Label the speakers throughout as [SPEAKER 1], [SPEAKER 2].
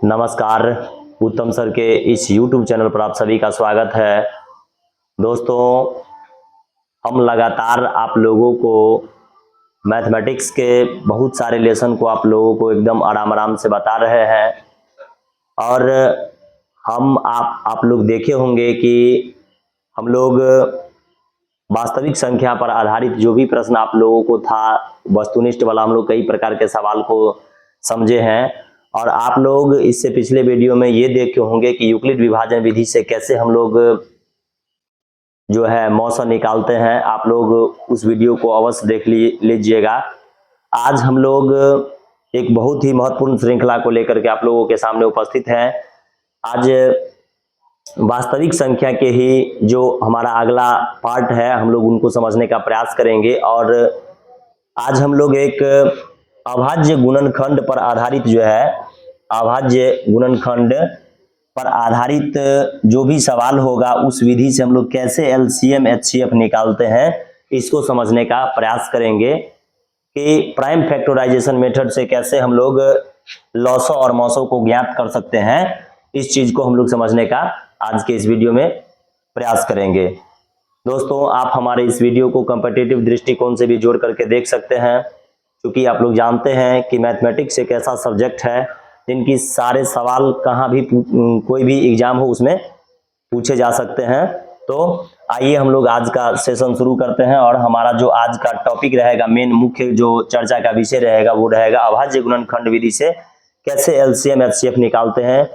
[SPEAKER 1] नमस्कार। उत्तम सर के इस YouTube चैनल पर आप सभी का स्वागत है। दोस्तों, हम लगातार आप लोगों को मैथमेटिक्स के बहुत सारे लेसन को आप लोगों को एकदम आराम से बता रहे हैं और आप लोग देखे होंगे कि हम लोग वास्तविक संख्या पर आधारित जो भी प्रश्न आप लोगों को था, वस्तुनिष्ठ वाला, हम लोग कई प्रकार के सवाल को समझे हैं। और आप लोग इससे पिछले वीडियो में ये देखे होंगे कि यूक्लिड विभाजन विधि से कैसे हम लोग जो है मौसम निकालते हैं। आप लोग उस वीडियो को अवश्य देख लीजिएगा। आज हम लोग एक बहुत ही महत्वपूर्ण श्रृंखला को लेकर के आप लोगों के सामने उपस्थित हैं। आज वास्तविक संख्या के ही जो हमारा अगला पार्ट है, हम लोग उनको समझने का प्रयास करेंगे। और आज हम लोग एक अभाज्य गुणनखंड पर आधारित जो है, अभाज्य गुणनखंड पर आधारित जो भी सवाल होगा उस विधि से हम लोग कैसे एलसीएम एचसीएफ निकालते हैं, इसको समझने का प्रयास करेंगे कि प्राइम फैक्टराइजेशन मेथड से कैसे हम लोग लॉसो और मॉसो को ज्ञात कर सकते हैं। इस चीज को हम लोग समझने का आज के इस वीडियो में प्रयास करेंगे। दोस्तों, आप हमारे इस वीडियो को कॉम्पिटिटिव दृष्टिकोण से भी जोड़ करके देख सकते हैं, क्योंकि आप लोग जानते हैं कि मैथमेटिक्स एक ऐसा सब्जेक्ट है जिनकी सारे सवाल कहाँ भी कोई भी एग्जाम हो उसमें पूछे जा सकते हैं। तो आइए हम लोग आज का सेशन शुरू करते हैं। और हमारा जो आज का टॉपिक रहेगा, मेन मुख्य जो चर्चा का विषय रहेगा, वो रहेगा अभाज्य गुणनखंड विधि से कैसे एलसीएम एचसीएफ निकालते हैं।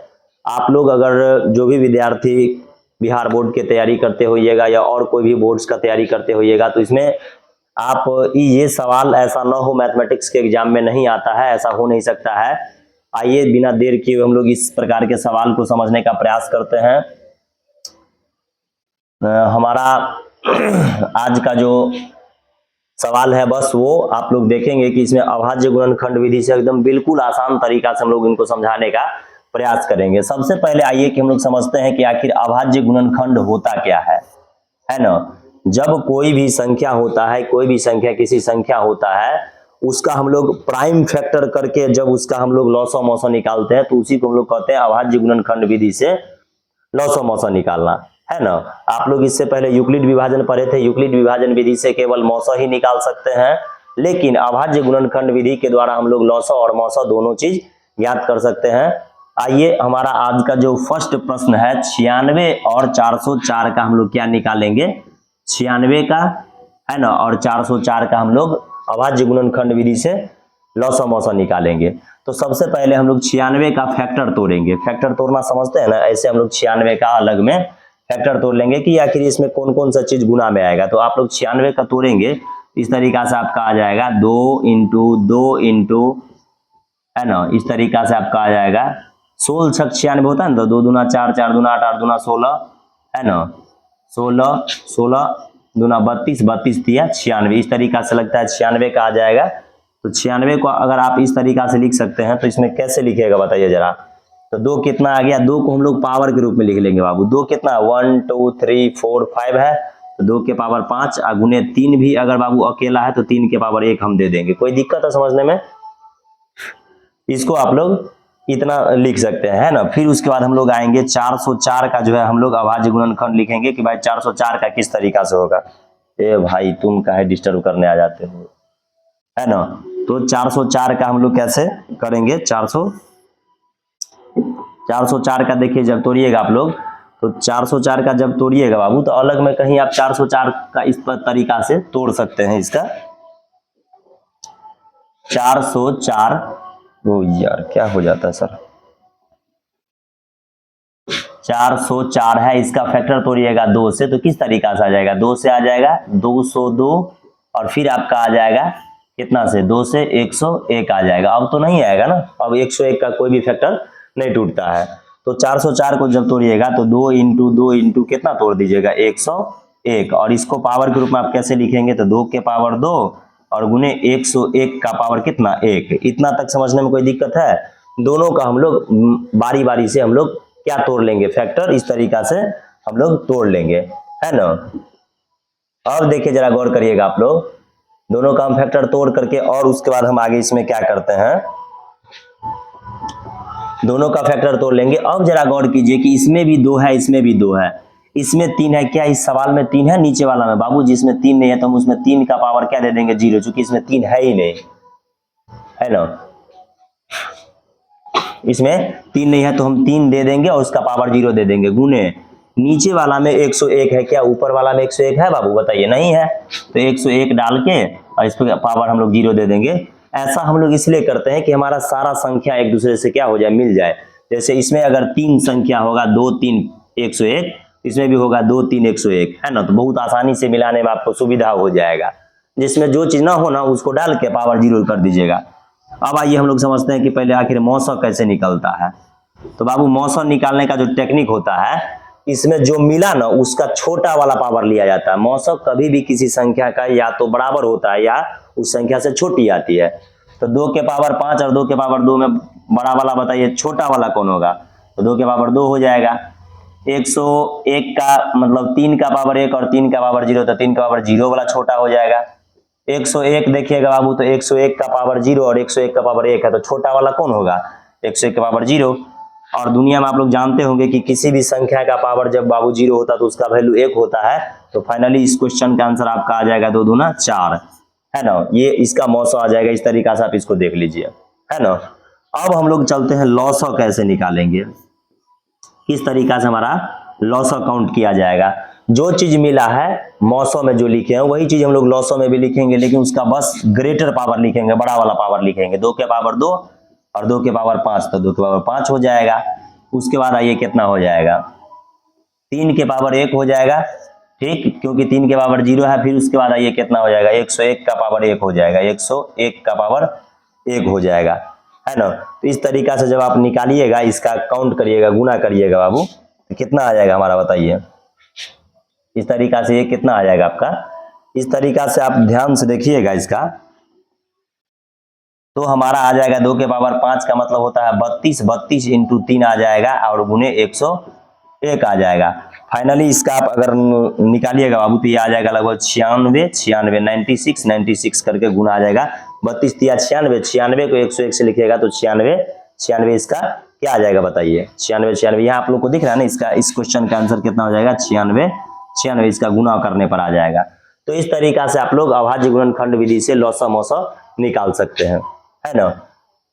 [SPEAKER 1] आप लोग अगर जो भी विद्यार्थी बिहार बोर्ड की तैयारी करते होइएगा या और कोई भी बोर्ड्स का तैयारी करते होइएगा, तो इसमें आप ये सवाल ऐसा ना हो मैथमेटिक्स के एग्जाम में नहीं आता है, ऐसा हो नहीं सकता है। आइए बिना देर किए हम लोग इस प्रकार के सवाल को समझने का प्रयास करते हैं। हमारा आज का जो सवाल है, बस वो आप लोग देखेंगे कि इसमें अभाज्य गुणनखंड विधि से एकदम बिल्कुल आसान तरीका से हम लोग इनको समझाने का प्रयास करेंगे। सबसे पहले आइए कि हम लोग समझते हैं कि आखिर अभाज्य गुणनखंड होता क्या है ना। जब कोई भी संख्या होता है, कोई भी संख्या किसी संख्या होता है, उसका हम लोग प्राइम फैक्टर करके जब उसका हम लोग लॉसो मॉसो निकालते हैं, तो उसी को हम लोग कहते हैं अभाज्य गुणनखंड विधि से लॉसो मॉसो निकालना, है ना। आप लोग इससे पहले यूक्लिड विभाजन पढ़े थे। यूक्लिड विभाजन विधि से केवल मॉसो ही निकाल सकते हैं, लेकिन अभाज्य गुणनखंड विधि के द्वारा हम लोग लॉसो और मॉसो दोनों चीज ज्ञात कर सकते हैं। आइए हमारा आज का जो फर्स्ट प्रश्न है, 96 और 404 का हम लोग क्या निकालेंगे। 96 का, है ना, और 404 का हम लोग अभाज्य गुणनखंड विधि से लॉसो मॉसो निकालेंगे। तो सबसे पहले हम लोग 96 का फैक्टर तोड़ेंगे। फैक्टर तोड़ना समझते हैं ना, ऐसे हम लोग 96 का अलग में फैक्टर तोड़ लेंगे कि आखिर इसमें कौन कौन सा चीज गुना में आएगा। तो आप लोग 96 का तोड़ेंगे, इस तरीका से आपका आ जाएगा 2 इंटू 2 इंटू, है ना, इस तरीका से आपका आ जाएगा 16 छक 96 होता है ना, तो 2 दूना 4, 4 दूना 8, 8 दूना 16, है ना, 16, 16 दूना 32, 32 दिया 96। इस तरीका से लगता है 96 का आ जाएगा। तो 96 को अगर आप इस तरीका से लिख सकते हैं, तो इसमें कैसे लिखेगा बताइए जरा। तो 2 कितना आ गया, 2 को हम लोग पावर के रूप में लिख लेंगे बाबू। 2 कितना, 1 2 3 4 5 है, तो 2 के पावर 5 गुने 3 भी अगर बाबू अकेला है तो 3 के पावर 1 हम दे देंगे। कोई दिक्कत है समझने में? इसको आप लोग इतना लिख सकते हैं, है ना। फिर उसके बाद हम लोग आएंगे 404 का जो है हम लोग अभाज्य गुणनखंड लिखेंगे कि भाई 404 का किस तरीका से होगा। ए भाई तुम काहे डिस्टर्ब करने आ जाते हो, है ना। तो 404 का हम लोग कैसे करेंगे। 404 का देखिए जब तोड़िएगा आप लोग, तो 404 का जब तोड़िएगा बाबू, तो अलग में कहीं आप 404 का इस तरीका से तोड़ सकते हैं। इसका 404, ओ यार क्या हो जाता है सर, 404 है, इसका फैक्टर तोड़िएगा 2 से, तो किस तरीका से आ जाएगा। 2 से आ जाएगा 202, और फिर आपका आ जाएगा कितना से, 2 से 101 आ जाएगा। अब तो नहीं आएगा ना, अब 101 का कोई भी फैक्टर नहीं टूटता है। तो 404 को जब तोड़िएगा तो 2 इंटू 2 इंटू कितना तोड़ दीजिएगा, 101। और इसको पावर के रूप में आप कैसे लिखेंगे, तो 2 के पावर 2 और गुने 101 का पावर कितना, 1। इतना तक समझने में कोई दिक्कत है? दोनों का हम लोग बारी बारी से हम लोग क्या तोड़ लेंगे, फैक्टर, इस तरीका से हम लोग तोड़ लेंगे, है ना। अब देखिए जरा गौर करिएगा आप लोग, दोनों का हम फैक्टर तोड़ करके और उसके बाद हम आगे इसमें क्या करते हैं, दोनों का फैक्टर तोड़ लेंगे। अब जरा गौर कीजिए कि इसमें भी 2 है, इसमें भी 2 है, इसमें 3 है। क्या इस सवाल में 3 है? नीचे वाला में बाबू जिसमें 3 नहीं है तो हम उसमें 3 का पावर क्या दे देंगे? 0, चूंकि इसमें 3 है ही नहीं, है ना। इसमें 3 नहीं है तो हम 3 दे देंगे और उसका पावर 0 दे देंगे, गुने नीचे वाला में 101 है। क्या ऊपर वाला में 101 है बाबू? बताइए, नहीं है। तो 101 डाल के और इस पर पावर हम लोग 0 दे देंगे। ऐसा हम लोग इसलिए करते हैं कि हमारा सारा संख्या एक दूसरे से क्या हो जाए? मिल जाए। जैसे इसमें अगर 3 संख्या होगा 2 3 101, इसमें भी होगा 2 3 101, है ना। तो बहुत आसानी से मिलाने में आपको सुविधा हो जाएगा। जिसमें जो चीज ना हो ना उसको डाल के पावर 0 कर दीजिएगा। अब आइए हम लोग समझते हैं कि पहले आखिर मौसा कैसे निकलता है। तो बाबू मौसा निकालने का जो टेक्निक होता है, इसमें जो मिला ना उसका छोटा वाला पावर लिया जाता है। मौसा कभी भी किसी संख्या का या तो बराबर होता है या उस संख्या से छोटी आती है। तो 2 के पावर 5 और 2 के पावर 2 में बड़ा वाला बताइए छोटा वाला कौन होगा? तो 2 के पावर 2 हो जाएगा। 101 का मतलब 3 का पावर 1 और 3 का पावर 0, तो 3 का पावर 0 वाला छोटा हो जाएगा। 101 देखिएगा बाबू, तो 101 का पावर 0 और 101 का पावर 1 है, तो छोटा वाला कौन होगा? 101 का पावर 0। और दुनिया में आप लोग जानते होंगे कि किसी भी संख्या का पावर जब बाबू 0 होता है तो उसका वैल्यू 1 होता है। तो फाइनली इस क्वेश्चन का आंसर आपका आ जाएगा 2 दूना 4, है ना। ये इसका मौसा आ जाएगा। इस तरीका से आप इसको देख लीजिए, है ना। अब हम लोग चलते हैं लॉस कैसे निकालेंगे, किस तरीका से हमारा लॉस काउंट किया जाएगा। जो चीज मिला है मौसों में जो लिखे हैं वही चीज हम लोग लॉसों में भी लिखेंगे, लेकिन उसका बस ग्रेटर पावर लिखेंगे, बड़ा वाला पावर लिखेंगे। 2 के पावर 2 और 2 के पावर 5, तो 2 के पावर 5 हो जाएगा। उसके बाद आइए कितना हो जाएगा? 3 के पावर 1 हो जाएगा, ठीक, क्योंकि 3 के पावर 0 है। फिर उसके बाद आइए कितना हो जाएगा? 101 का पावर 1 हो जाएगा, 101 का पावर 1 हो जाएगा, है ना। तो इस तरीका से जब आप निकालिएगा, इसका काउंट करिएगा, गुना करिएगा बाबू, तो कितना आ जाएगा हमारा बताइए। इस तरीका से ये कितना आ जाएगा आपका? इस तरीका से आप ध्यान से देखिएगा इसका, तो हमारा आ जाएगा 2 के पावर 5 का मतलब होता है 32, 32 इंटू 3 आ जाएगा और गुने 101 आ जाएगा। फाइनली इसका आप अगर निकालिएगा बाबू तो ये आ जाएगा लगभग 96, 96, 96, 96 करके गुना आ जाएगा। 32 तिया 96, 96 को 101 से लिखिएगा तो 96, 96 इसका क्या आ जाएगा बताइए? 96, 96 यहाँ आप लोग को दिख रहा है ना। इसका इस क्वेश्चन का आंसर कितना हो जाएगा? 96, 96 इसका गुना करने पर आ जाएगा। तो इस तरीका से आप लोग अभाज्य गुणनखंड विधि से लॉसा मौसा निकाल सकते हैं, है ना।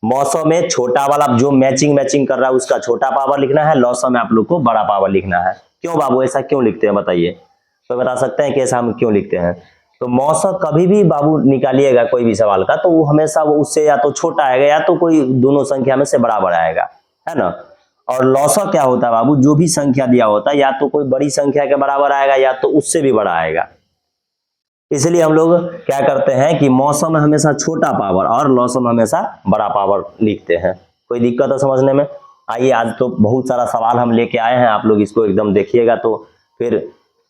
[SPEAKER 1] मौसम में छोटा वाला जो मैचिंग कर रहा है उसका छोटा पावर लिखना है, लॉसा में आप लोग को बड़ा पावर लिखना है। क्यों बाबू ऐसा क्यों लिखते हैं बताइए? तो बता सकते हैं कि ऐसा हम क्यों लिखते हैं? तो मौसम कभी भी बाबू निकालिएगा कोई भी सवाल का, तो वो हमेशा वो उससे या तो छोटा आएगा या तो कोई दोनों संख्या में से बराबर आएगा, है ना। और लॉसा क्या होता है बाबू? जो भी संख्या दिया होता है या तो कोई बड़ी संख्या के बराबर आएगा या तो उससे भी बड़ा आएगा। इसलिए हम लोग क्या करते हैं कि मौसम में हमेशा छोटा पावर और लॉसम में हमेशा बड़ा पावर लिखते हैं। कोई दिक्कत है समझने में? आइए, आज तो बहुत सारा सवाल हम लेके आए हैं, आप लोग इसको एकदम देखिएगा तो फिर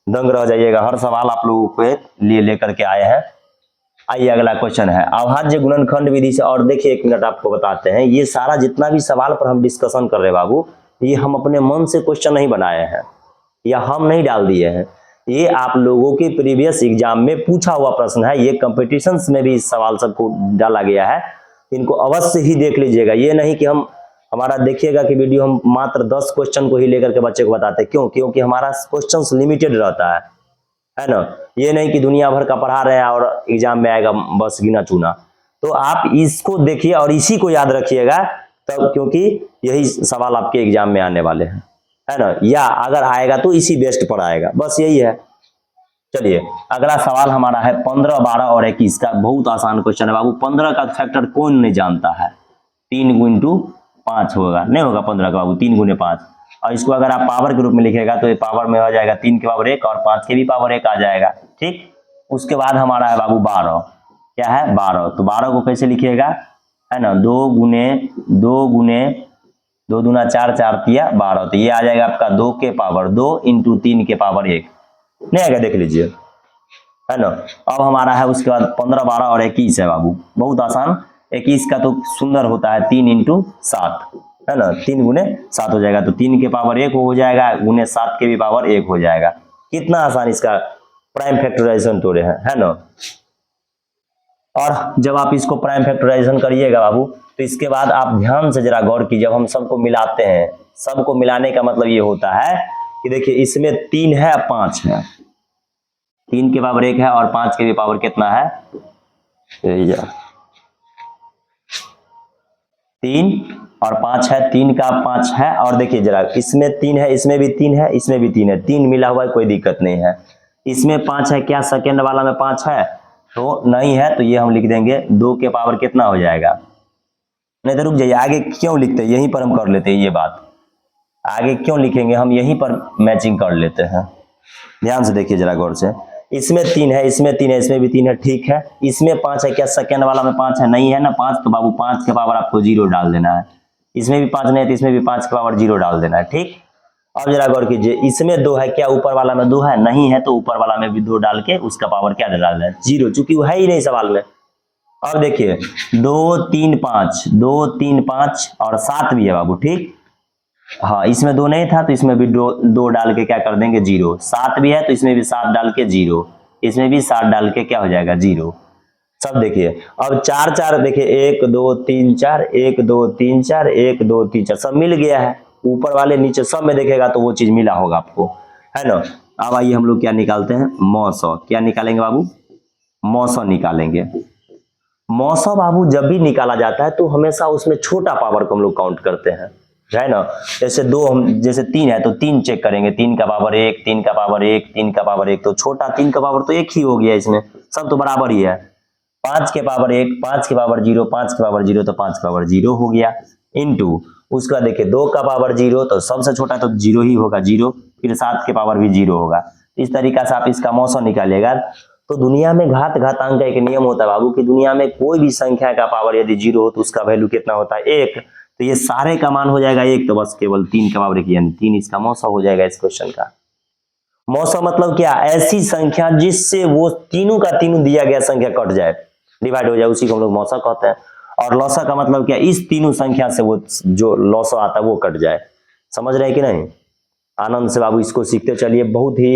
[SPEAKER 1] दंग रह जाइएगा। हर सवाल आप लोगों के लिए लेकर के आए हैं। आइए अगला क्वेश्चन है अभाज्य गुणनखंड विधि से। और देखिए, 1 मिनट आपको बताते हैं, ये सारा जितना भी सवाल पर हम डिस्कशन कर रहे हैं बाबू, ये हम अपने मन से क्वेश्चन नहीं बनाए हैं या हम नहीं डाल दिए हैं। ये आप लोगों के प्रीवियस एग्जाम में पूछा हुआ प्रश्न है। ये कंपटीशंस में भी इस सवाल सबको डाला गया है, इनको अवश्य ही देख लीजिएगा। ये नहीं कि हम हमारा देखिएगा कि वीडियो हम मात्र 10 क्वेश्चन को ही लेकर के बच्चे को बताते हैं। क्यों? क्योंकि हमारा क्वेश्चंस लिमिटेड रहता है ना। ये नहीं कि दुनिया भर का पढ़ा रहे हैं और एग्जाम में आएगा बस गिना चुना। तो आप इसको देखिए और इसी को याद रखिएगा तब, क्योंकि यही सवाल आपके एग्जाम में आने वाले हैं, है ना। या अगर आएगा तो इसी बेस्ट पर आएगा, बस यही है। चलिए अगला सवाल हमारा है 15, 12 और 21 का। बहुत आसान क्वेश्चन है बाबू। 15 का फैक्टर कौन नहीं जानता है? 3 गुणितु 5 होगा, नहीं होगा 15 का बाबू, 3 गुने 5। और इसको अगर आप पावर के रूप में लिखेगा तो ये पावर में हो जाएगा 3 के पावर 1 और 5 के भी पावर 1 आ जाएगा, ठीक। उसके बाद हमारा है बाबू 12। क्या है? 12। तो 12 को कैसे लिखिएगा, है ना? 2 गुने 2 दूना 4, 4 तिया 12। तो ये आ जाएगा आपका 2 के पावर 2 इंटू 3 के पावर 1, नहीं आएगा? देख लीजिए, है ना। अब हमारा है उसके बाद 15, 12 और 21 है बाबू। बहुत आसान। 21 का तो सुंदर होता है 3 इंटू 7, है ना। 3 गुने 7 हो जाएगा, तो 3 के पावर 1 हो जाएगा, गुने 7 के भी पावर 1 हो जाएगा। कितना आसान इसका प्राइम फैक्टराइजेशन तोड़े हैं, है ना। और जब आप इसको प्राइम फैक्टराइजेशन करिएगा बाबू, तो इसके बाद आप ध्यान से जरा गौर कीजिए। जब हम सबको मिलाते हैं, सबको मिलाने का मतलब ये होता है कि देखिए इसमें 3 है 5 है, 3 के पावर 1 है और 5 के भी पावर कितना है, 3 और 5 है, 3 का 5 है। और देखिए जरा इसमें 3 है, इसमें भी 3 है, इसमें भी 3 है, 3 मिला हुआ है, कोई दिक्कत नहीं है। इसमें 5 है, क्या सेकेंड वाला में 5 है तो नहीं है, तो ये हम लिख देंगे 2 के पावर कितना हो जाएगा। नहीं तो रुक जाइए, आगे क्यों लिखते हैं, यहीं पर हम कर लेते हैं ये बात, आगे क्यों लिखेंगे, हम यहीं पर मैचिंग कर लेते हैं। ध्यान से देखिए जरा गौर से, इसमें 3 है, इसमें 3 है, इसमें भी 3 है, ठीक है। इसमें 5 है, क्या सेकेंड वाला में 5 है, नहीं है ना 5, तो बाबू 5 के पावर आपको 0 डाल देना है। इसमें भी 5 नहीं है तो इसमें भी 5 के पावर 0 डाल देना है, ठीक। अब जरा गौर कीजिए, इसमें 2 है, क्या ऊपर वाला में 2 है, नहीं है, तो ऊपर वाला में भी 2 डाल के उसका पावर क्या डाल देना है, 0, चूंकि वो है ही नहीं सवाल में। अब देखिए 2 3 5, 2 3 5 और 7 भी है बाबू, ठीक। हाँ, इसमें 2 नहीं था तो इसमें भी 2 डाल के क्या कर देंगे 0, 7 भी है तो इसमें भी 7 डाल के 0, इसमें भी 7 डाल के क्या हो जाएगा 0। सब देखिए अब 4 4 देखिए 1 2 3 4, 1 2 3 4, 1 2 3 4, सब मिल गया है, ऊपर वाले नीचे सब में देखेगा तो वो चीज मिला होगा आपको, है ना। अब आइए हम लोग क्या निकालते हैं, मौसौ। क्या निकालेंगे बाबू, मौसौ निकालेंगे। मौसौ बाबू जब भी निकाला जाता है तो हमेशा उसमें छोटा पावर को हम लोग काउंट करते हैं, है ना। जैसे 2 हम जैसे 3 है तो 3 चेक करेंगे, 3 का पावर 1, 3 का पावर 1, 3 का पावर 1, तो छोटा 3 का पावर तो 1 ही हो गया, इसमें सब तो बराबर ही है। 5 के पावर 1, 5 के पावर 0, 5 के पावर 0 तो 5 के पावर 0 हो गया, इनटू उसका देखिए 2 का पावर 0 तो सबसे छोटा तो 0 ही होगा 0, फिर 7 के पावर भी 0 होगा। इस तरीका से आप इसका मौसम निकालिएगा। तो दुनिया में घातांक का एक नियम होता है बाबू कि दुनिया में कोई भी संख्या का पावर यदि 0 हो तो उसका वैल्यू कितना होता है 1, तो ये सारे का मान हो जाएगा 1, तो बस केवल 3 का पावर 1 यानी 3 इसका मौसम हो जाएगा इस क्वेश्चन का। मौसम मतलब क्या, ऐसी संख्या जिससे वो तीनों का तीनों दिया गया संख्या कट जाए, डिवाइड हो जाए, उसी को हम लोग मौसा कहते हैं। और लौसा का मतलब क्या, इस तीनों संख्या से वो जो लौसा आता है वो कट जाए। समझ रहे हैं कि नहीं, आनंद से बाबू इसको सीखते चलिए। बहुत ही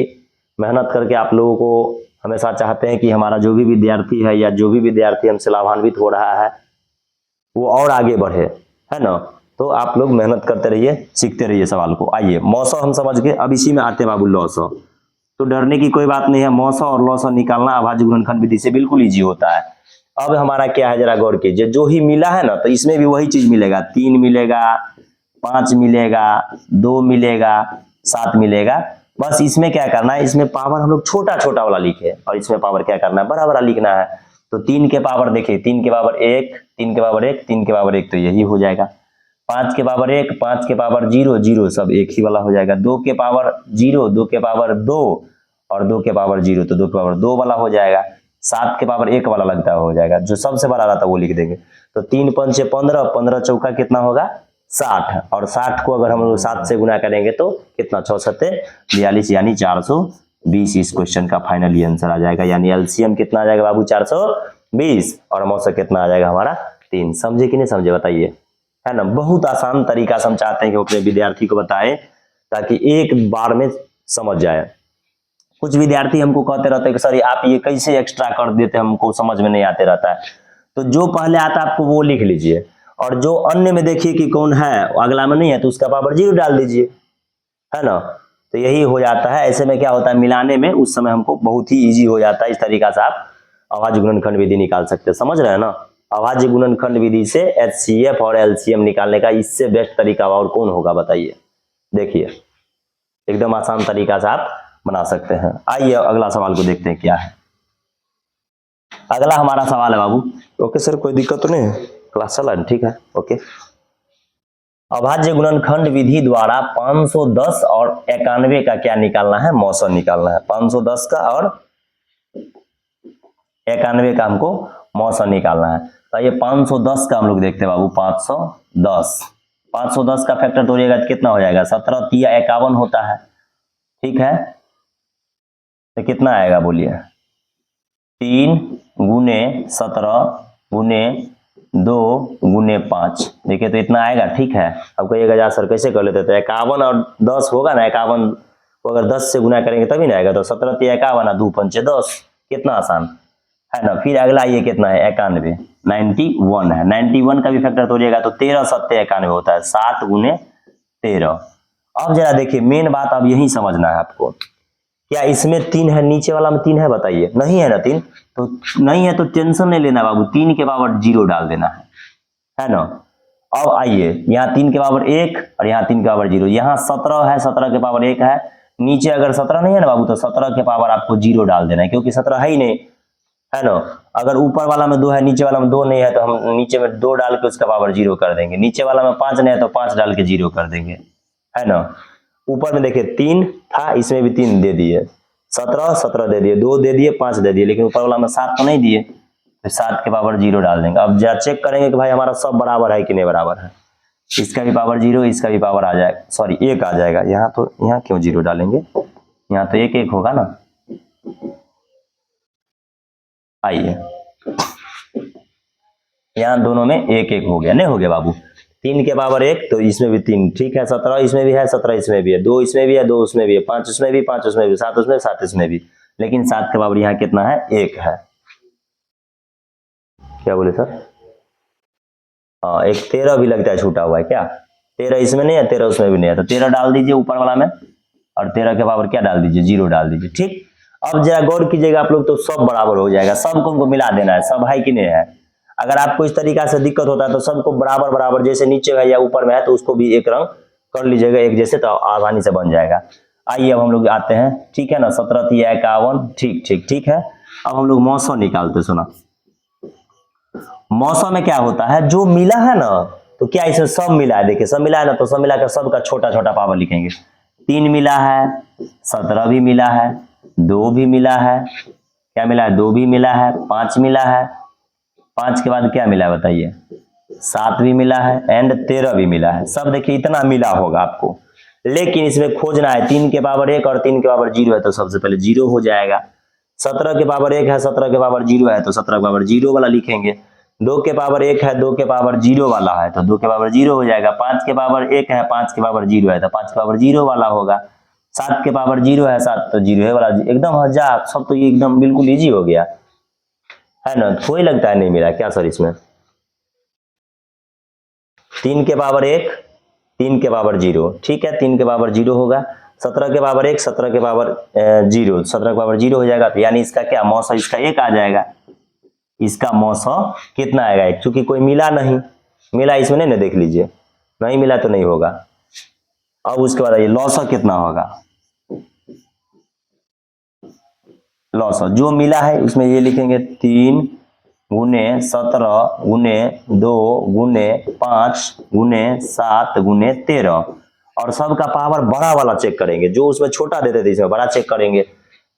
[SPEAKER 1] मेहनत करके आप लोगों को हमेशा चाहते हैं कि हमारा जो भी विद्यार्थी है या जो भी विद्यार्थी हमसे लाभान्वित हो रहा है वो और आगे बढ़े, है ना। तो आप लोग मेहनत करते रहिए, सीखते रहिए सवाल को। आइए मौसम हम समझ गए, अब इसी में आते हैं बाबू लौसा। तो डरने की कोई बात नहीं है, मौसम और लौसा निकालना अभाज्य गुणनखंड विधि से बिल्कुल ईजी होता है। अब हमारा क्या है जरा गौर कीजिए, जो ही मिला है ना तो इसमें भी वही चीज मिलेगा, 3 मिलेगा, 5 मिलेगा, 2 मिलेगा, 7 मिलेगा। बस इसमें क्या करना है, इसमें पावर हम लोग छोटा छोटा वाला लिखे और इसमें पावर क्या करना है, बड़ा बड़ा लिखना है। तो 3 के पावर देखिए, 3 के पावर 1, 3 के पावर 1, 3 के पावर 1, तो यही हो जाएगा। 5 के पावर 1, 5 के पावर 0, 0 सब एक ही वाला हो जाएगा। 2 के पावर 0, 2 के पावर 2 और 2 के पावर 0, तो 2 के पावर 2 वाला हो जाएगा। 7 के पावर 1 वाला लगता हो जाएगा, जो सबसे बड़ा रहता है वो लिख देंगे। तो 3 पंचे 15, 15 चौका कितना होगा 60, और 60 को अगर हम लोग 7 से गुना करेंगे तो कितना, 6 सत्ते 42 यानी 420 इस क्वेश्चन का फाइनली आंसर आ जाएगा। यानी एलसीएम कितना आ जाएगा बाबू 420 और मौसा कितना आ जाएगा हमारा 3। समझे कि नहीं समझे बताइए, है ना। बहुत आसान तरीका से हम चाहते हैं कि अपने विद्यार्थी को बताएं ताकि एक बार में समझ जाए। कुछ विद्यार्थी हमको कहते रहते हैं कि सर आप ये कैसे एक्स्ट्रा कर देते हैं, हमको समझ में नहीं आते रहता है। तो जो पहले आता है आपको वो लिख लीजिए, और जो अन्य में देखिए कि कौन है, अगला में नहीं है तो उसका पावर 0 डाल दीजिए, है ना। तो यही हो जाता है। ऐसे में क्या होता है, मिलाने में उस समय हमको बहुत ही ईजी हो जाता है। इस तरीका से आप अभाज्य गुणनखंड विधि निकाल सकते हैं, समझ रहे हैं ना। अभाज्य गुणनखंड विधि से एचसीएफ और एलसीएम निकालने का इससे बेस्ट तरीका और कौन होगा बताइए। देखिए एकदम आसान तरीका से आप बना सकते हैं। आइए अगला सवाल को देखते हैं क्या है। अगला हमारा सवाल है बाबू, ओके सर कोई दिक्कत तो नहीं है, क्लास चला ठीक है, ओके। अभाज्य गुणनखंड विधि द्वारा 510 और 91 का क्या निकालना है, मौसम निकालना है। 510 का और 91 का हमको मौसम निकालना है। तो ये 510 का हम लोग देखते हैं बाबू, 510 का फैक्टर तोड़िएगा तो कितना हो जाएगा, 17 3 51 होता है, ठीक है। तो कितना आएगा बोलिए, 3 गुने 17 गुने 2 गुने 5, देखिए तो इतना आएगा, ठीक है। अब कहिएगा जा सर कैसे कर लेते, तो 51 और 10 होगा ना, 51 को अगर 10 से गुना करेंगे तभी ना आएगा। तो 17 3 51 2 5 10, कितना आसान है ना। फिर अगला ये कितना है 91, 91 है। 91 का भी फैक्टर तोड़िएगा तो 13 सत्ते 91 होता है, 7 गुने 13। अब जरा देखिए मेन बात अब यही समझना है आपको, क्या इसमें 3 है, नीचे वाला में 3 है, बताइए। नहीं है ना 3, तो नहीं है तो टेंशन नहीं लेना बाबू, 3 के पावर 0 डाल देना है ना। अब आइए यहाँ 3 के पावर 1 और यहाँ 3 के पावर 0, यहाँ 17 है, 17 के पावर 1 है, नीचे अगर 17 नहीं है ना बाबू तो 17 के पावर आपको 0 डाल देना है, क्योंकि 17 है ही नहीं, है ना। अगर ऊपर वाला में 2 है, नीचे वाला में 2 नहीं है, तो हम नीचे में 2 डाल के उसका पावर 0 कर देंगे। नीचे वाला में 5 नहीं है तो 5 डाल के 0 कर देंगे, है ना। ऊपर में देखिए 3 था, इसमें भी 3 दे दिए, 17 17 दे दिए, 2 दे दिए, 5 दे दिए, लेकिन ऊपर वाला में 7 तो नहीं दिए, तो 7 के पावर 0 डाल देंगे। अब जरा चेक करेंगे कि भाई हमारा सब बराबर है कि नहीं बराबर है। इसका भी पावर 0, इसका भी पावर आ जाएगा, सॉरी 1 आ जाएगा। यहाँ तो यहाँ क्यों 0 डालेंगे, यहाँ तो 1 1 होगा ना। आइए यहाँ दोनों में 1 1 हो गया, नहीं हो गया बाबू। 3 के पावर 1 तो इसमें भी 3, ठीक है। 17 इसमें भी है, 17 इसमें भी है, 2 इसमें भी है, 2 उसमें भी है, 5 उसमें भी, 5 उसमें भी, 7 उसमें, 7 इसमें भी, लेकिन 7 के पावर यहाँ कितना है 1 है। क्या बोले सर? हाँ, एक 13 भी लगता है छूटा हुआ है क्या, 13 इसमें नहीं है, 13 उसमें भी नहीं है, तो 13 डाल दीजिए ऊपर वाला में, और 13 के पावर क्या डाल दीजिए 0 डाल दीजिए, ठीक। अब जरा गौर कीजिएगा आप लोग, तो सब बराबर हो जाएगा, सबको हमको मिला देना है, सब है कि नहीं है। अगर आपको इस तरीका से दिक्कत होता है तो सबको बराबर बराबर, जैसे नीचे है या ऊपर में है तो उसको भी एक रंग कर लीजिएगा एक जैसे, तो आसानी से बन जाएगा। आइए अब हम लोग आते हैं, ठीक है ना। 17 3 51, ठीक ठीक ठीक है। अब हम लोग मौसम निकालते, सुना। मौसम में क्या होता है, जो मिला है ना, तो क्या इसमें सब मिला है, देखिए सब मिला है ना, तो सब मिला कर सबका छोटा छोटा पावर लिखेंगे। 3 मिला है, 17 भी मिला है, 2 भी मिला है, क्या मिला है 2 भी मिला है, 5 मिला है, 5 के बाद क्या मिला है बताइए, 7 भी मिला है, एंड 13 भी मिला है। सब देखिए इतना मिला होगा आपको, लेकिन इसमें खोजना है 3 के पावर 1 और 3 के पावर 0 है, तो सबसे पहले 0 हो जाएगा। 17 के पावर 1 है, 17 के पावर 0 है, तो 17 के पावर 0 वाला लिखेंगे। 2 के पावर 1 है, 2 के पावर 0 वाला है, तो 2 के पावर 0 हो जाएगा। 5 के पावर 1 है, 5 के पावर 0 है, तो 5 के पावर 0 वाला होगा। 7 के पावर 0 है, 7 तो 0 है वाला, एकदम हजार सब, तो ये एकदम बिल्कुल इजी हो गया, है ना। कोई लगता है नहीं मिला क्या सर इसमें। 3 के पावर 1, 3 के पावर 0, ठीक है, 3 के पावर 0 होगा। 17 के पावर 1, 17 के पावर 0, 17 के पावर 0 हो जाएगा, तो यानी इसका क्या मौसम, इसका 1 आ जाएगा। इसका मौसम कितना आएगा, क्योंकि कोई मिला नहीं, मिला इसमें नहीं ना, देख लीजिए, नहीं मिला तो नहीं होगा। अब उसके बाद ये लॉस कितना होगा, लॉस जो मिला है उसमें ये लिखेंगे 3 गुने 17 गुने 2 गुने 5 गुने 7 गुने 13, और सबका पावर बड़ा वाला चेक करेंगे, जो उसमें छोटा देते थे इसमें बड़ा चेक करेंगे।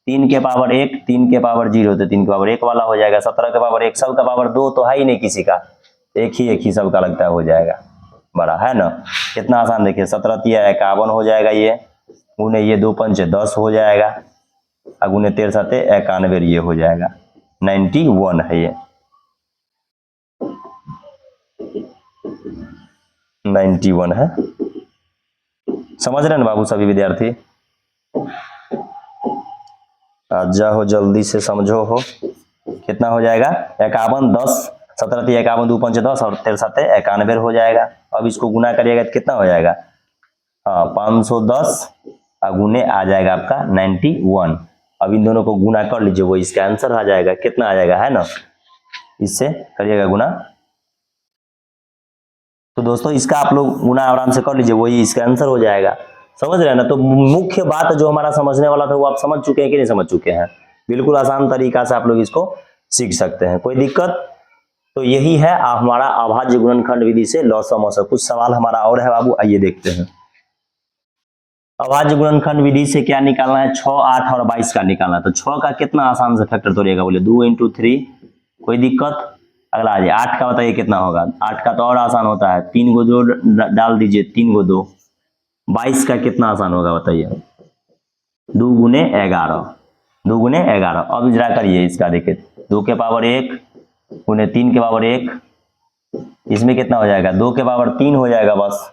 [SPEAKER 1] 3 के पावर 1, 3 के पावर 0, तो 3 के पावर 1 वाला हो जाएगा। 17 के पावर 1, सबका पावर 2 तो है ही नहीं किसी का, एक ही सबका लगता है हो जाएगा बड़ा, है ना। कितना आसान, देखिए 17 3 51 हो जाएगा, ये गुने ये 2 5 10 हो जाएगा, और गुने 13 7 91 ये हो जाएगा, 91 है ये, 91 है। समझ रहे हैं ना बाबू सभी विद्यार्थी, आजा हो जल्दी से समझो हो। कितना हो जाएगा 51 10, 17 3 51 2 5 10 और 13 7 91 हो जाएगा। अब इसको गुना करिएगा तो कितना हो जाएगा, हाँ 510, और गुने आ जाएगा आपका 91। अब इन दोनों को गुना कर लीजिए, वो इसका आंसर आ जाएगा, कितना आ जाएगा, है ना। इससे करिएगा गुना, तो दोस्तों इसका आप लोग गुना आराम से कर लीजिए, वही इसका आंसर हो जाएगा। समझ रहे हैं ना। तो मुख्य बात जो हमारा समझने वाला था वो आप समझ चुके हैं कि नहीं समझ चुके हैं। बिल्कुल आसान तरीका से आप लोग इसको सीख सकते हैं, कोई दिक्कत। तो यही है हमारा अभाज्य गुणनखंड विधि से लॉसम मौसम। कुछ सवाल हमारा और है बाबू, आइए देखते हैं। अभाज्य गुणनखंड विधि से क्या निकालना है, 6 8 और 22 का निकालना है। तो 6 का कितना आसान से फैक्टर तोड़िएगा, बोले 2 × 3, कोई दिक्कत। अगला आ जाए 8 का, बताइए कितना होगा। 8 का तो और आसान होता है, 3 को 2 डाल दीजिए, 3 को 2। 22 का कितना आसान होगा बताइए, 2 गुने 11, 2 गुने 11। अब जरा करिए इसका, देखिए 2 के पावर 1 गुने 3 के पावर 1, इसमें कितना हो जाएगा 2 के पावर 3 हो जाएगा बस।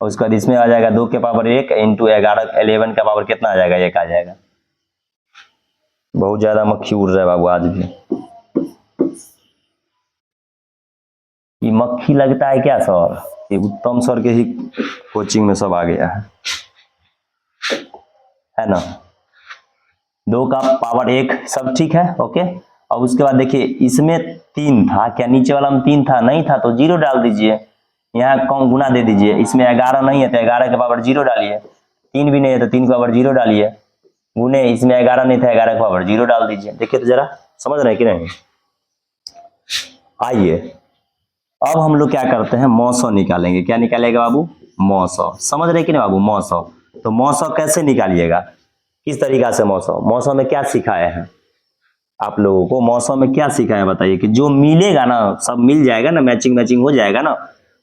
[SPEAKER 1] और उसके बाद इसमें आ जाएगा 2 के पावर 1 इंटू 11, 11 का पावर कितना आ जाएगा 1 आ जाएगा। बहुत ज्यादा मक्खी उड़ रहा है बाबू आज भी। ये मक्खी लगता है क्या सर? ये उत्तम सर के ही कोचिंग में सब आ गया है ना। 2 का पावर 1 सब ठीक है, ओके। और उसके बाद देखिए इसमें 3 था क्या, नीचे वाला में 3 था? नहीं था, तो 0 डाल दीजिए। यहाँ कौन गुना दे दीजिए, इसमें 11 नहीं है तो 11 के पावर 0 डालिए। 3 भी नहीं है तो 3 के पावर 0 डालिए। गुने इसमें 11 नहीं था, 11 के पावर 0 डाल दीजिए। देखिए तो जरा समझ रहे हैं कि नहीं। आइए अब हम लोग क्या करते हैं, मौसम निकालेंगे। क्या निकालेगा बाबू? मौसम। समझ रहे कि नहीं बाबू? मौसम। तो मौसम कैसे निकालिएगा, किस तरीका से मौसम? मौसम में क्या सिखाए हैं आप लोगों को? मौसम में क्या सिखाया बताइए। कि जो मिलेगा ना, सब मिल जाएगा ना, मैचिंग मैचिंग हो जाएगा ना,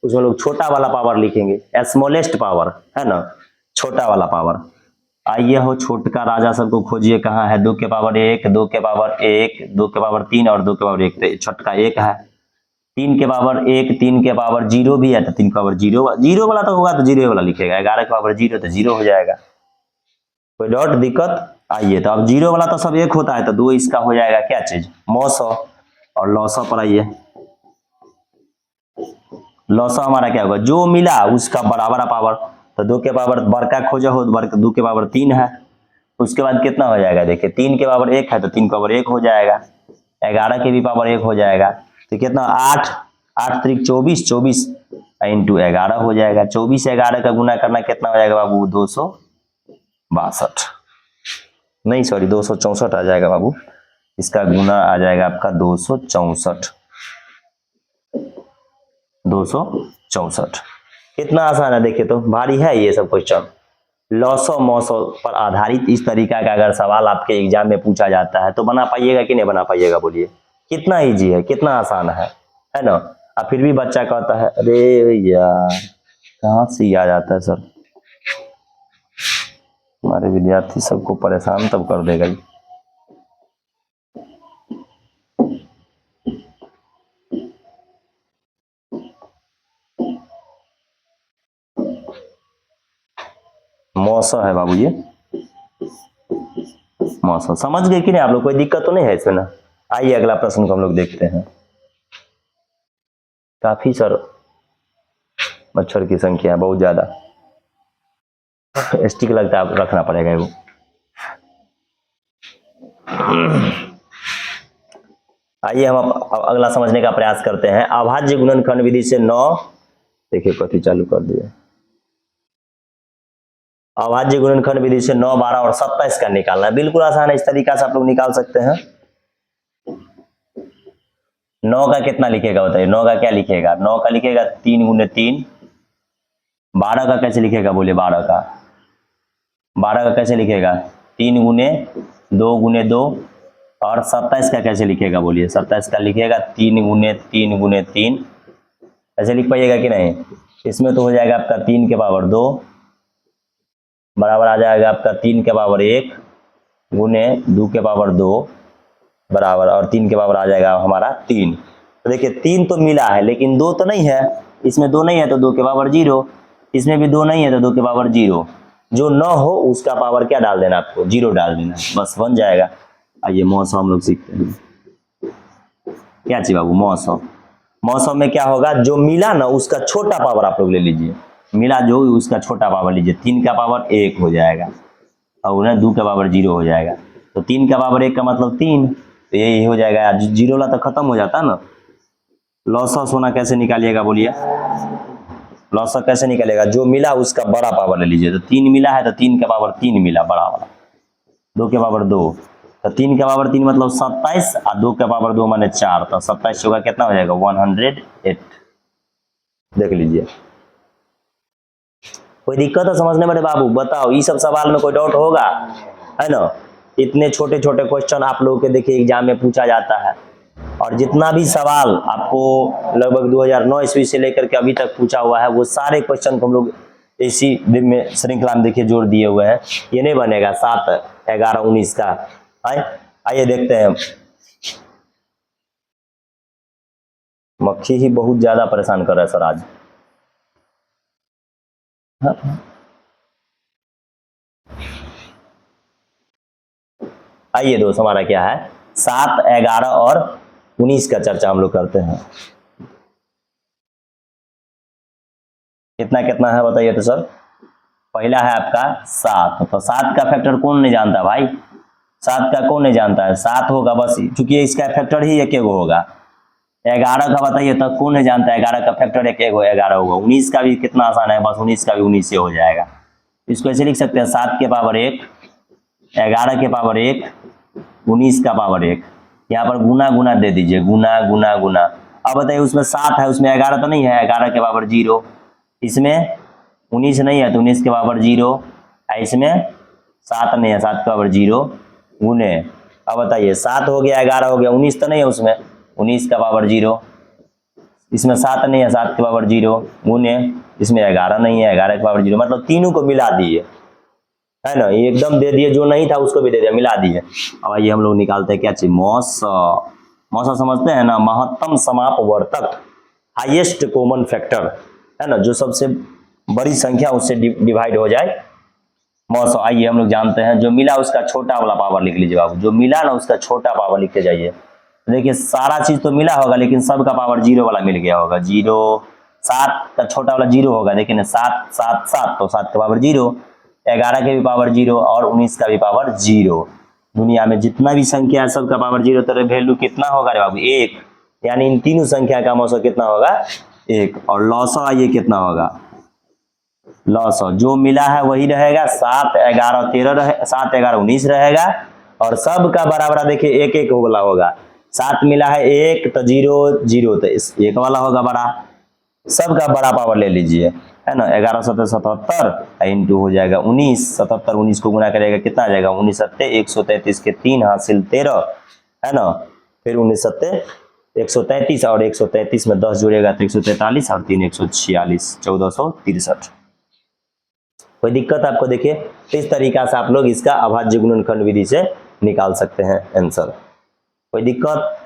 [SPEAKER 1] उसमें लोग छोटा वाला पावर लिखेंगे, स्मॉलेस्ट पावर है ना, छोटा वाला पावर। आइए हो छोटका राजा सबको खोजिए, कहाँ है? 2 के पावर 1, 2 के पावर 1, 2 के पावर 3 और 2 के पावर 1। तो छोटका 1 है। 3 के पावर 1, 3 के पावर 0 भी है तो 3 के पावर 0, 0 वाला तो होगा तो 0 वाला लिखेगा। 11 के पावर 0 तो 0 हो जाएगा। कोई डाउट दिक्कत? आइए तो अब 0 वाला तो सब 1 होता है तो 2 इसका हो जाएगा क्या चीज? मौसम। और लौसा पर आइए, लौसा हमारा क्या होगा? जो मिला उसका बराबर पावर। तो 2 के पावर बड़का खोजा हो, बड़का 2 के पावर 3 है। उसके बाद कितना हो जाएगा? देखिए 3 के पावर 1 है तो 3 के पावर 1 हो जाएगा। 11 के भी पावर 1 हो जाएगा तो कितना? 8, 8 त्रिक 24, 24 इंटू 11 हो जाएगा। 24 11 का गुना करना कितना हो जाएगा बाबू? 262। नहीं सॉरी 264 आ जाएगा बाबू। इसका गुना आ जाएगा आपका 264। 264। कितना आसान है देखिए, तो भारी है ये सब क्वेश्चन। लॉसो मौसो पर आधारित इस तरीका का अगर सवाल आपके एग्जाम में पूछा जाता है तो बना पाइएगा कि नहीं बना पाइएगा? बोलिए कितना इजी है, कितना आसान है ना। अब फिर भी बच्चा कहता है अरे यार कहाँ से आ जाता है सर। हमारे विद्यार्थी सबको परेशान तब कर देगा। मौसम है बाबू, ये मौसम। समझ गए कि नहीं आप लोग? कोई दिक्कत तो नहीं है इसमें ना। आइए अगला प्रश्न को हम लोग देखते हैं। काफी सर मच्छर की संख्या है बहुत ज्यादा, स्टिक लगता है रखना पड़ेगा वो। आइए हम अब अगला समझने का प्रयास करते हैं। अभाज्य गुणनखंड विधि से 9, देखिए कथी चालू कर दिए। अभाज्य गुणनखंड विधि से 9, 12 और 27 का निकालना है। बिल्कुल आसान है, इस तरीका से आप लोग निकाल सकते हैं। 9 का कितना लिखेगा बताइए? 9 का क्या लिखेगा? 9 का लिखेगा 3 गुने 3। 12 का कैसे लिखेगा बोलिए? 12 का कैसे लिखेगा? 3 गुने 2 गुने 2। और 27 का कैसे लिखेगा बोलिए? 27 का लिखेगा 3 गुने 3 गुने 3। ऐसे लिख पाइएगा कि नहीं? इसमें तो हो जाएगा आपका 3 के पावर 2 बराबर आ जाएगा आपका 3 के पावर 1 गुने 2 के पावर 2 बराबर, और 3 के पावर आ जाएगा हमारा 3। तो देखिए 3 तो मिला है लेकिन 2 तो नहीं है। इसमें 2 नहीं है तो 2 के पावर 0। इसमें भी 2 नहीं है तो 2 के पावर 0। जो न हो उसका पावर क्या डाल देना आपको? 0 डाल देना, बस बन जाएगा। आइए मौसम हम लोग सीखते हैं। क्या चाहिए बाबू? मौसम। मौसम में क्या होगा? जो मिला ना उसका छोटा पावर आप लोग ले लीजिए। मिला जो उसका छोटा पावर लीजिए। 3 का पावर 1 हो जाएगा और 2 का पावर 0 हो जाएगा। तो 3 का पावर 1 का मतलब 3, तो यही हो जाएगा। 0 वाला तो खत्म हो जाता है ना। लॉसस होना कैसे निकालिएगा बोलिए? लॉसस कैसे निकालेगा? जो मिला उसका बड़ा पावर ले लीजिए। तो 3 मिला है तो 3 का पावर 3 मिला बड़ा वाला। 2 के पावर 2 तो 3 का पावर 3 मतलब 27 और 2 का पावर 2 माने 4। तो 27 होगा कितना हो जाएगा? 108। देख लीजिए। कोई दिक्कत है समझने में बाबू? बताओ, ये सब सवाल में कोई डाउट होगा? है ना। इतने छोटे छोटे क्वेश्चन आप लोगों के देखिए एग्जाम में पूछा जाता है। और जितना भी सवाल आपको लगभग 2009 ईस्वी से लेकर के अभी तक पूछा हुआ है वो सारे क्वेश्चन को हम लोग इसी दिन में श्रृंखला में देखिए जोड़ दिए हुए हैं। ये नहीं बनेगा 7, 11, 19 का। आइए देखते हैं। मक्खी ही बहुत ज्यादा परेशान कर रहा है सर आज। आइए दोस्त, हमारा क्या है? 7, 11 और 19 का चर्चा हम लोग करते हैं। कितना कितना है बताइए तो सर। पहला है आपका 7, तो 7 का फैक्टर कौन नहीं जानता भाई, 7 का कौन नहीं जानता है, 7 होगा बस, क्योंकि इसका फैक्टर ही एक एगो होगा। 11 का बताइए तो कौन नहीं जानता है, 11 का फैक्टर एक एगो 11 होगा। 19 का भी कितना आसान है, बस 19 का भी 19 से हो जाएगा। इसको ऐसे लिख सकते हैं 7 के पावर 1, 11 के पावर 1, 19 का पावर 1। यहाँ पर गुना गुना दे दीजिए, गुना गुना गुना। अब बताइए उसमें 7 है, उसमें 11 तो नहीं है, 11 के पावर 0, इसमें 19 नहीं है तो 19 के पावर 0, इसमें 7 नहीं है, 7 के पावर 0 गुने। अब बताइए 7 हो गया, 11 हो गया, 19 तो नहीं है उसमें, 19 का पावर 0, इसमें 7 नहीं है, 7 के पावर 0 गुने, इसमें 11 नहीं है, 11 के पावर 0, मतलब तीनों को मिला दिए, है ना, ये एकदम दे दिए, जो नहीं था उसको भी दे दिया, मिला दिए। अब आइए हम लोग निकालते हैं क्या चीज, मौसा समझते हैं ना, महत्तम समापवर्तक, हाईएस्ट कॉमन फैक्टर, है ना, जो सबसे बड़ी संख्या उससे डिवाइड हो जाए, मौसा। आइए हम लोग जानते हैं, जो मिला उसका छोटा वाला पावर लिख लीजिए बाबू, जो मिला ना उसका छोटा पावर लिखते जाइए। देखिए सारा चीज तो मिला होगा, लेकिन सबका पावर 0 वाला मिल गया होगा, 0, 7 का छोटा वाला 0 होगा, देखिए 7 7 7, तो 7 का पावर 0, 11 के भी पावर 0 और 19 का भी पावर 0। दुनिया में जितना भी संख्या है सबका पावर 0, तो वैल्यू कितना होगा रे बाबू, 1, यानी इन तीनों संख्या का मौसा कितना होगा, 1। और लौसा ये कितना होगा, लौसा जो मिला है वही रहेगा, 7 11 13 7 11 19 रहेगा, और सबका बराबर देखिए एक एक वाला होगा। 7 मिला है 1 तो 0 0, तो इस 1 वाला होगा बड़ा, सबका बड़ा पावर ले लीजिए, है ना। 11 7 77 इंटू हो जाएगा 19, 77 19 को गुना करेगा कितना आ जाएगा, 19 7 133 के 3 हासिल 13, है ना। फिर 19 7 133, और 133 में 10 जुड़ेगा तो 143, और 3 146, 1463। कोई दिक्कत आपको, देखिए इस तरीका से आप लोग इसका अभाज्य गुणनखंड विधि से निकाल सकते हैं आंसर। कोई दिक्कत,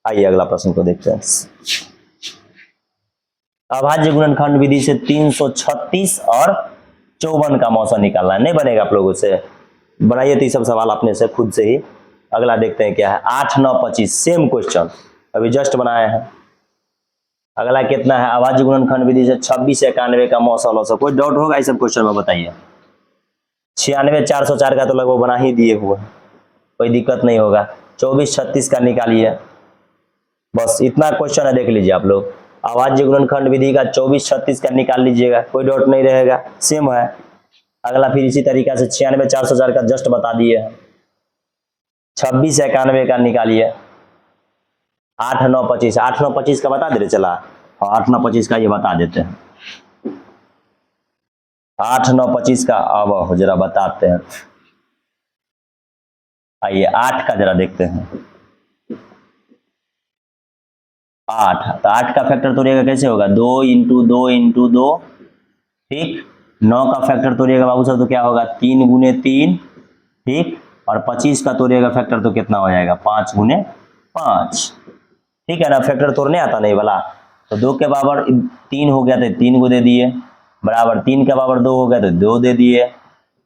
[SPEAKER 1] आइए अगला प्रश्न को देखते हैं। अभाज्य गुणनखंड विधि से 336 और 54 का मौसा निकालना है, नहीं बनेगा आप लोगों से, बनाइए तो ये सब सवाल अपने से खुद से ही। अगला देखते हैं क्या है, 8 9 25, सेम क्वेश्चन अभी जस्ट बनाए हैं। अगला कितना है, अभाज्य गुणनखंड विधि से 26 91 का मौसा लौसा। कोई डाउट होगा इस सब क्वेश्चन में बताइए। 96 404 का तो लगभग बना ही दिए हुए, कोई दिक्कत नहीं होगा। 24 36 का निकालिए, बस इतना क्वेश्चन है, देख लीजिए आप लोग। अभाज्य गुणनखंड विधि का 24 36 का निकाल लीजिएगा, कोई डाउट नहीं रहेगा, सेम है। अगला फिर इसी तरीका से 96 404 का जस्ट बता दिए, 26 91 का निकालिए। 8 9 25, 8 9 25 का बता दे रहे चला, और 8 9 25 का ये बता देते हैं। 8 9 25 का अब जरा बताते हैं, आइए 8 का जरा देखते हैं। 8, तो 8 का फैक्टर तोड़िएगा कैसे होगा, 2 इंटू 2 इंटू 2, ठीक। 9 का फैक्टर तोड़िएगा बाबू साहब तो क्या होगा, 3 गुने 3, ठीक। और 25 का तोड़िएगा फैक्टर तो कितना हो जाएगा, 5 गुने 5, ठीक है ना। फैक्टर तोड़ने आता नहीं वाला, तो 2 के पावर 3 हो गया तो 3 को दे दिए, बराबर 3 के पावर 2 हो गया तो 2 दे दिए,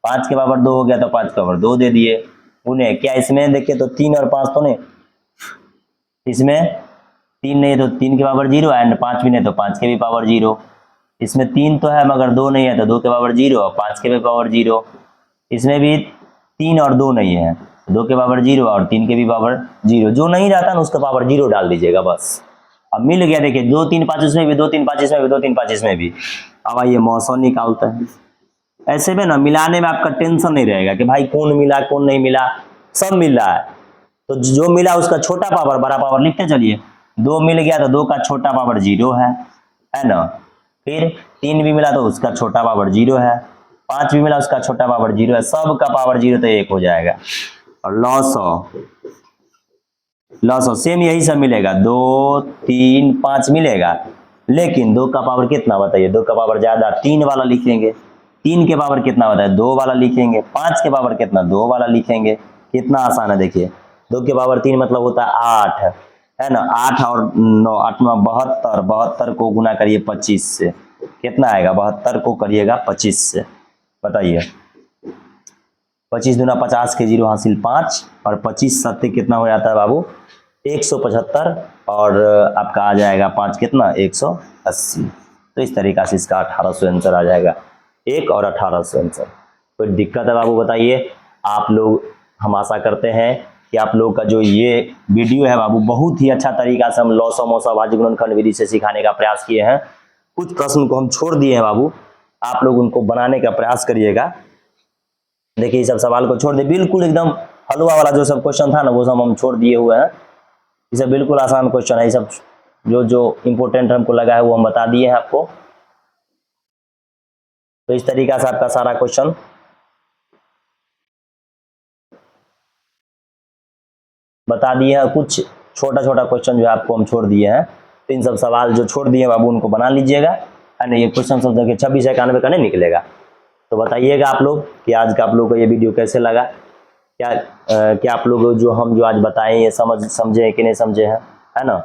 [SPEAKER 1] 5 के पावर 2 हो गया तो 5 के पावर 2 दे दिए, गुने। क्या इसमें देखिए तो 3 और 5 तो नहीं, इसमें 3 नहीं तो 3 के पावर 0 एंड 5 भी नहीं तो 5 के भी पावर 0। इसमें 3 तो है मगर 2 नहीं है तो 2 के पावर 0 और 5 के भी पावर 0। इसमें भी 3 और 2 नहीं है, 2 के पावर 0 और 3 के भी पावर 0। जो नहीं रहता ना उसका पावर 0 डाल दीजिएगा बस। अब मिल गया, देखिए 2 3 5 इसमें भी, 2 3 5 इसमें भी, 2 3 5 इसमें भी। अब आइए मौसा निकालते हैं। ऐसे में ना मिलाने में आपका टेंशन नहीं रहेगा कि भाई कौन मिला कौन नहीं मिला, सब मिल रहा है। तो जो मिला उसका छोटा पावर बड़ा पावर लिखते चलिए। 2 मिल गया तो 2 का छोटा पावर 0 है ना। फिर 3 भी मिला तो उसका छोटा पावर 0 है, 5 भी मिला उसका छोटा पावर 0 है, सब का पावर 0 तो 1 हो जाएगा। और लॉस सेम यही सब मिलेगा, 2 3 5 मिलेगा, लेकिन 2 का पावर कितना बताइए, 2 का पावर ज्यादा 3 वाला लिखेंगे, 3 के पावर कितना होता है 2 वाला लिखेंगे, 5 के पावर कितना 2 वाला लिखेंगे। कितना आसान है देखिए, 2 के पावर 3 मतलब होता है 8, है ना। 8 और 9, 8 में 72, 72 को गुना करिए 25 से, कितना आएगा, 72 को करिएगा 25 से, बताइए। 25 दूना 50 के 0 हासिल 5, और 25 सत्ते कितना हो जाता है बाबू 175, और आपका आ जाएगा 5 कितना 180। तो इस तरीका से इसका 1800 आंसर आ जाएगा, 1 और 1800 आंसर। कोई दिक्कत है बाबू बताइए। आप लोग, हम आशा करते हैं कि आप लोग का जो ये वीडियो है बाबू बहुत ही अच्छा तरीका से हम लौसा मौसा वाजिब गुणनखंड विधि से सिखाने का प्रयास किए हैं। कुछ प्रश्न को हम छोड़ दिए हैं बाबू, आप लोग उनको बनाने का प्रयास करिएगा। देखिए ये सब सवाल को छोड़ दे, बिल्कुल एकदम हलवा वाला जो सब क्वेश्चन था ना वो सब हम छोड़ दिए हुए हैं। ये सब बिल्कुल आसान क्वेश्चन है, ये सब जो जो इम्पोर्टेंट हमको लगा है वो हम बता दिए हैं आपको। तो इस तरीका से आपका सारा क्वेश्चन बता दिए हैं। कुछ छोटा छोटा क्वेश्चन जो है आपको हम छोड़ दिए हैं, तो इन सब सवाल जो छोड़ दिए हैं बाबू उनको बना लीजिएगा, है ना। ये क्वेश्चन सब देखिए 2691 का नहीं निकलेगा। तो बताइएगा आप लोग कि आज का आप लोग को ये वीडियो कैसे लगा, क्या आप लोग जो हम जो आज बताएं ये समझे कि नहीं समझे हैं, है ना।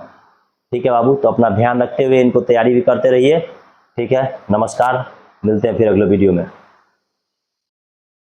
[SPEAKER 1] ठीक है बाबू, तो अपना ध्यान रखते हुए इनको तैयारी भी करते रहिए। ठीक है, नमस्कार, मिलते हैं फिर अगले वीडियो में।